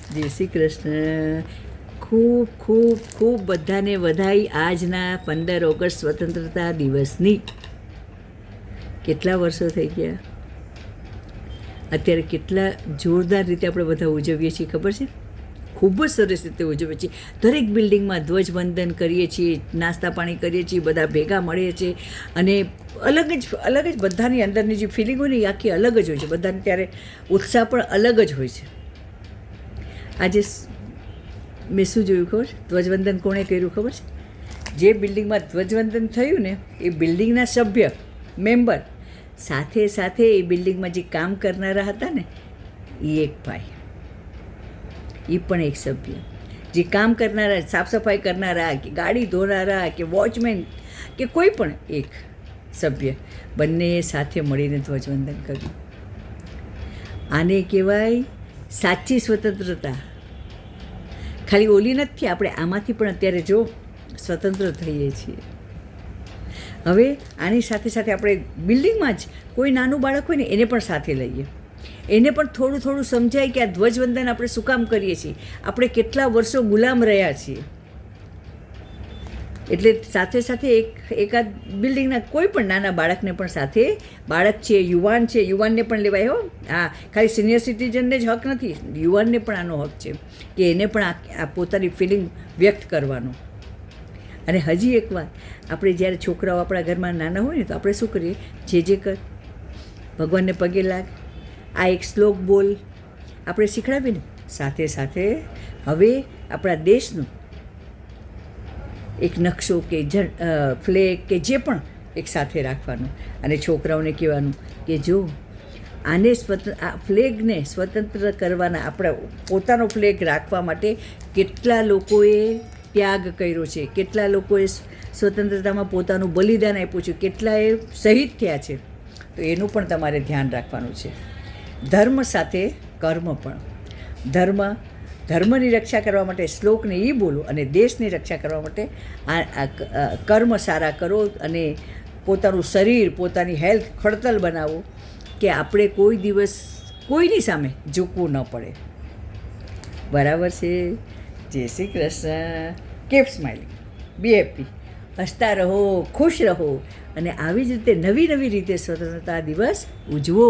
જય શ્રી કૃષ્ણ. ખૂબ ખૂબ ખૂબ બધાને વધાઈ આજના 15 ઓગસ્ટ સ્વતંત્રતા દિવસની. કેટલા વર્ષો થઈ ગયા, અત્યારે કેટલા જોરદાર રીતે આપણે બધા ઉજવીએ છીએ ખબર છે. ખૂબ જ સરસ રીતે ઉજવીએ છીએ. દરેક બિલ્ડિંગમાં ધ્વજવંદન કરીએ છીએ, નાસ્તા પાણી કરીએ છીએ, બધા ભેગા મળીએ છીએ અને અલગ જ બધાની અંદરની જે ફિલિંગ હોય ને એ આખી અલગ જ હોય છે. બધાને ત્યારે ઉત્સાહ પણ અલગ જ હોય છે. આજે મેં શું જોયું ખબર છે? ધ્વજવંદન કોણે કર્યું ખબર છે? જે બિલ્ડિંગમાં ધ્વજવંદન થયું ને એ બિલ્ડિંગના સભ્ય મેમ્બર સાથે સાથે એ બિલ્ડિંગમાં જે કામ કરનારા હતા ને એ એક ભાઈ, એ પણ એક સભ્ય. જે કામ કરનારા, સાફ સફાઈ કરનારા કે ગાડી ધોનારા કે વોચમેન કે કોઈ પણ એક સભ્ય, બંને સાથે મળીને ધ્વજવંદન કર્યું. આને કહેવાય સાચી સ્વતંત્રતા. ખાલી ઓલી નથી, આપણે આમાંથી પણ અત્યારે જો સ્વતંત્ર થઈએ છીએ. હવે આની સાથે સાથે આપણે બિલ્ડિંગમાં જ કોઈ નાનું બાળક હોય ને એને પણ સાથે લઈએ, એને પણ થોડું થોડું સમજાય કે આ ધ્વજવંદન આપણે શું કામ કરીએ છીએ, આપણે કેટલા વર્ષો ગુલામ રહ્યા છીએ. એટલે સાથે સાથે એકાદ બિલ્ડિંગના કોઈ પણ નાના બાળકને પણ સાથે, બાળક છે, યુવાન છે, યુવાનને પણ લેવાય. હો હા, ખાલી સિનિયર સિટીઝનને જ હક નથી, યુવાનને પણ આનો હક છે કે એને પણ આ પોતાની ફિલિંગ વ્યક્ત કરવાનો. અને હજી એક વાત, આપણે જ્યારે છોકરાઓ આપણા ઘરમાં નાના હોય ને તો આપણે શું કરીએ? જે કર, ભગવાનને પગે લાગ, આ એક શ્લોક બોલ, આપણે શીખડાવીને સાથે સાથે હવે આપણા દેશનું એક નકશો કે ફ્લેગ કે જે પણ એક સાથે રાખવાનું અને છોકરાઓને કહેવાનું કે જો આને આ ફ્લેગને સ્વતંત્ર કરવાના, આપણા પોતાનો ફ્લેગ રાખવા માટે કેટલા લોકોએ ત્યાગ કર્યો છે, કેટલા લોકોએ સ્વતંત્રતામાં પોતાનું બલિદાન આપ્યું છે, કેટલાએ શહીદ થયા છે. તો એનું પણ તમારે ધ્યાન રાખવાનું છે. ધર્મ સાથે કર્મ પણ. ધર્મની રક્ષા કરવા માટે શ્લોકને એ બોલો અને દેશની રક્ષા કરવા માટે આ કર્મ સારા કરો અને પોતાનું શરીર, પોતાની હેલ્થ ખડતલ બનાવો કે આપણે કોઈ દિવસ કોઈની સામે ઝૂકવું ન પડે. બરાબર છે? જય શ્રી કૃષ્ણ. કીપ સ્માઇલિંગ, બી હેપી, હસતા રહો, ખુશ રહો અને આવી જ રીતે નવી નવી રીતે સ્વતંત્રતા દિવસ ઉજવો.